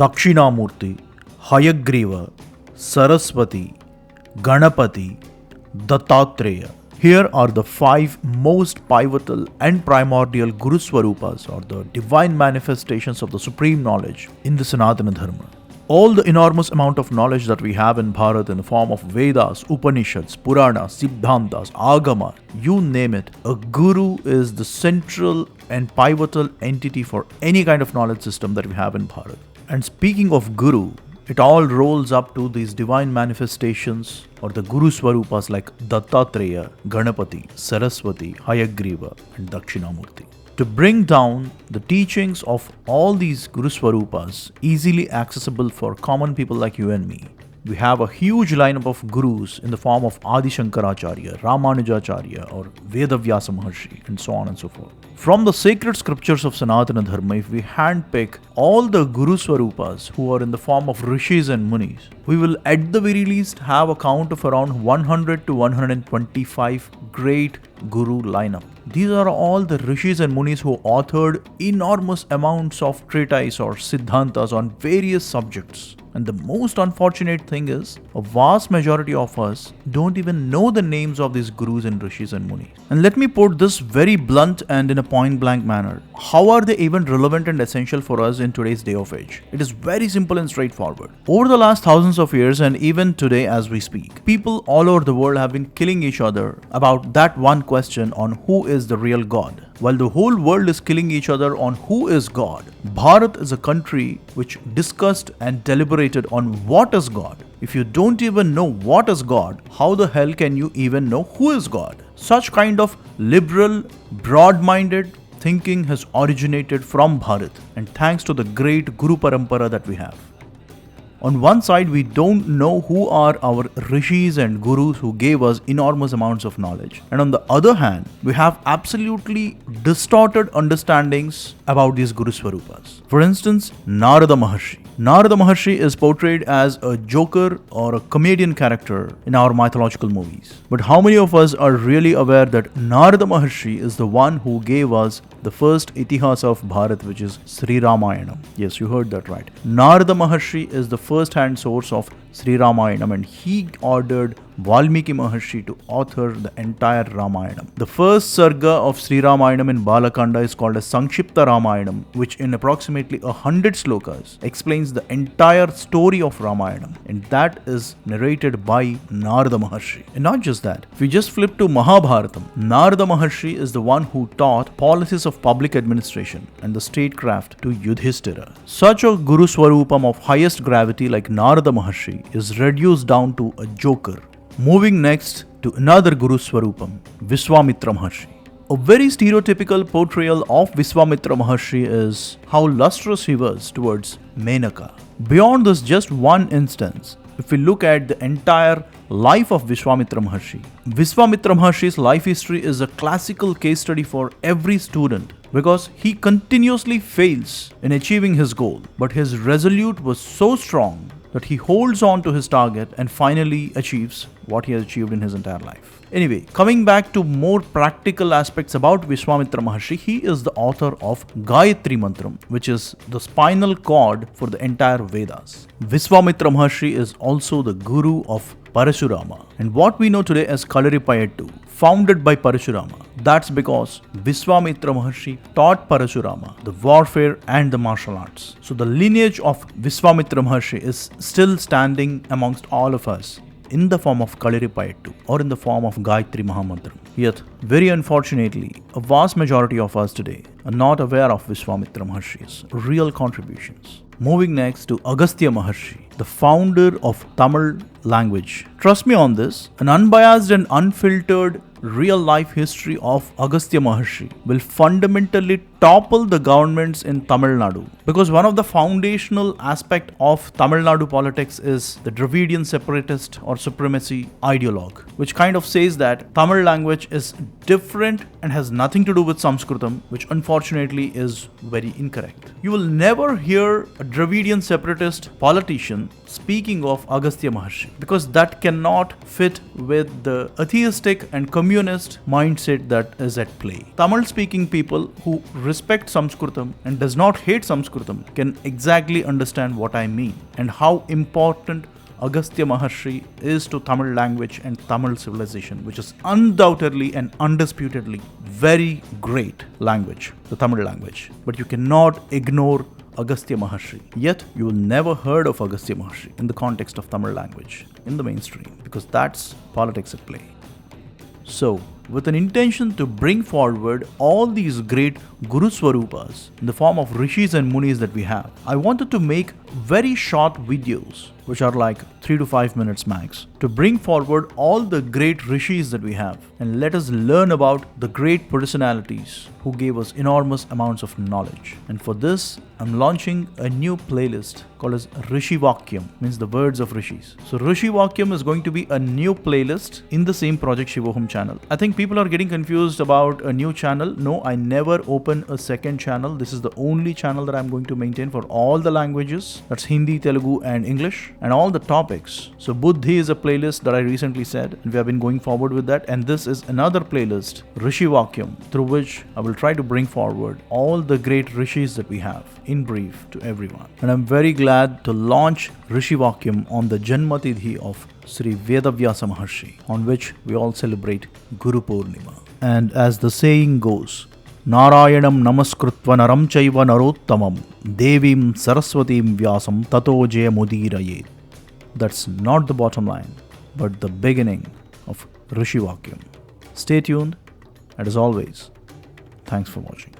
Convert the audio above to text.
Dakshinamurti, Hayagriva, Saraswati, Ganapati, Dattatreya. Here are the 5 most pivotal and primordial Guru Swarupas, or the divine manifestations of the supreme knowledge in the Sanatana Dharma. All the enormous amount of knowledge that we have in Bharat in the form of Vedas, Upanishads, Puranas, Siddhantas, Agamas, you name it, a Guru is the central and pivotal entity for any kind of knowledge system that we have in Bharat. And speaking of Guru, it all rolls up to these divine manifestations or the Guru Swarupas like Dattatreya, Ganapati, Saraswati, Hayagriva and Dakshinamurti. To bring down the teachings of all these Guru Swarupas easily accessible for common people like you and me, we have a huge lineup of Gurus in the form of Adi Shankaracharya, Ramanujacharya or Vedavyasa Maharshi and so on and so forth. From the sacred scriptures of Sanatana Dharma, if we handpick all the Guru Swarupas who are in the form of Rishis and Munis, we will at the very least have a count of around 100 to 125 great Guru lineup. These are all the Rishis and Munis who authored enormous amounts of treatises or Siddhantas on various subjects. And the most unfortunate thing is, a vast majority of us don't even know the names of these Gurus and Rishis and Munis. And let me put this very blunt and in a point-blank manner. How are they even relevant and essential for us in today's day of age? It is very simple and straightforward. Over the last thousands of years and even today as we speak, people all over the world have been killing each other about that one question on who is the real God. While the whole world is killing each other on who is God, Bharat is a country which discussed and deliberated on what is God. If you don't even know what is God, how the hell can you even know who is God? Such kind of liberal, broad-minded thinking has originated from Bharat, and thanks to the great Guru Parampara that we have. On one side, we don't know who are our rishis and gurus who gave us enormous amounts of knowledge. And on the other hand, we have absolutely distorted understandings about these Guru Swarupas. For instance, Narada Maharshi. Narada Maharshi is portrayed as a joker or a comedian character in our mythological movies. But how many of us are really aware that Narada Maharshi is the one who gave us the first Itihas of Bharat, which is Sri Ramayanam? Yes, you heard that right. Narada Maharshi is the first-hand source of Sri Ramayanam, and he ordered Valmiki Maharshi to author the entire Ramayanam. The first sarga of Sri Ramayanam in Balakanda is called as Sankshipta Ramayanam, which in approximately 100 slokas explains the entire story of Ramayanam, and that is narrated by Narada Maharshi. And not just that, if we just flip to Mahabharatam, Narada Maharshi is the one who taught policies of public administration and the statecraft to Yudhishthira. Such a Guru Swarupam of highest gravity like Narada Maharshi is reduced down to a joker. Moving next to another Guru Swarupam, Vishwamitra Maharshi. A very stereotypical portrayal of Vishwamitra Maharshi is how lustrous he was towards Menaka. Beyond this just one instance, if we look at the entire life of Vishwamitra Maharshi's life history is a classical case study for every student, because he continuously fails in achieving his goal, but his resolute was so strong that he holds on to his target and finally achieves what he has achieved in his entire life. Anyway, coming back to more practical aspects about Vishwamitra Maharshi, he is the author of Gayatri Mantram, which is the spinal cord for the entire Vedas. Vishwamitra Maharshi is also the guru of Parashurama, and what we know today as Kalaripayattu, founded by Parashurama. That's because Vishwamitra Maharshi taught Parashurama the warfare and the martial arts. So the lineage of Vishwamitra Maharshi is still standing amongst all of us in the form of Kalaripayattu or in the form of Gayatri Mahamantram. Yet, very unfortunately, a vast majority of us today are not aware of Vishwamitra Maharshi's real contributions. Moving next to Agastya Maharshi, the founder of Tamil language. Trust me on this, an unbiased and unfiltered real-life history of Agastya Maharshi will fundamentally topple the governments in Tamil Nadu. Because one of the foundational aspects of Tamil Nadu politics is the Dravidian separatist or supremacy ideologue, which kind of says that Tamil language is different and has nothing to do with Sanskritam, which unfortunately is very incorrect. You will never hear a Dravidian separatist politician speaking of Agastya Maharshi, because that cannot fit with the atheistic and communist mindset that is at play. Tamil speaking people who respects Sanskritam and does not hate Sanskritam can exactly understand what I mean and how important Agastya Maharshi is to Tamil language and Tamil civilization, which is undoubtedly and undisputedly very great language, the Tamil language. But you cannot ignore Agastya Maharshi. Yet, you will never heard of Agastya Maharshi in the context of Tamil language in the mainstream, because that's politics at play. So, with an intention to bring forward all these great Guru Swarupas in the form of Rishis and Munis that we have, I wanted to make very short videos, which are like 3 to 5 minutes max, to bring forward all the great Rishis that we have and let us learn about the great personalities who gave us enormous amounts of knowledge. And for this, I'm launching a new playlist called as Rishi Vacuum, means the words of Rishis. So Rishi Vacuum is going to be a new playlist in the same Project SHIVOHAM channel. I think people are getting confused about a new channel. No, I never open a second channel. This is the only channel that I'm going to maintain for all the languages. That's Hindi, Telugu and English, and all the topics. So Buddhi is a playlist that I recently said, and we have been going forward with that. And this is another playlist, Rishi Vacuum, through which I will try to bring forward all the great Rishis that we have in brief to everyone. And I'm very glad to launch Rishi Vacuum on the Janmatidhi of Sri Vedavyasa Maharshi, on which we all celebrate Guru Pournima. And as the saying goes, Narayanam namaskritva naram chaiva narottamam devim saraswatim vyasam tato jaya mudirayet. That's not the bottom line, but the beginning of Rishi Vacuum. Stay tuned, and as always, thanks for watching.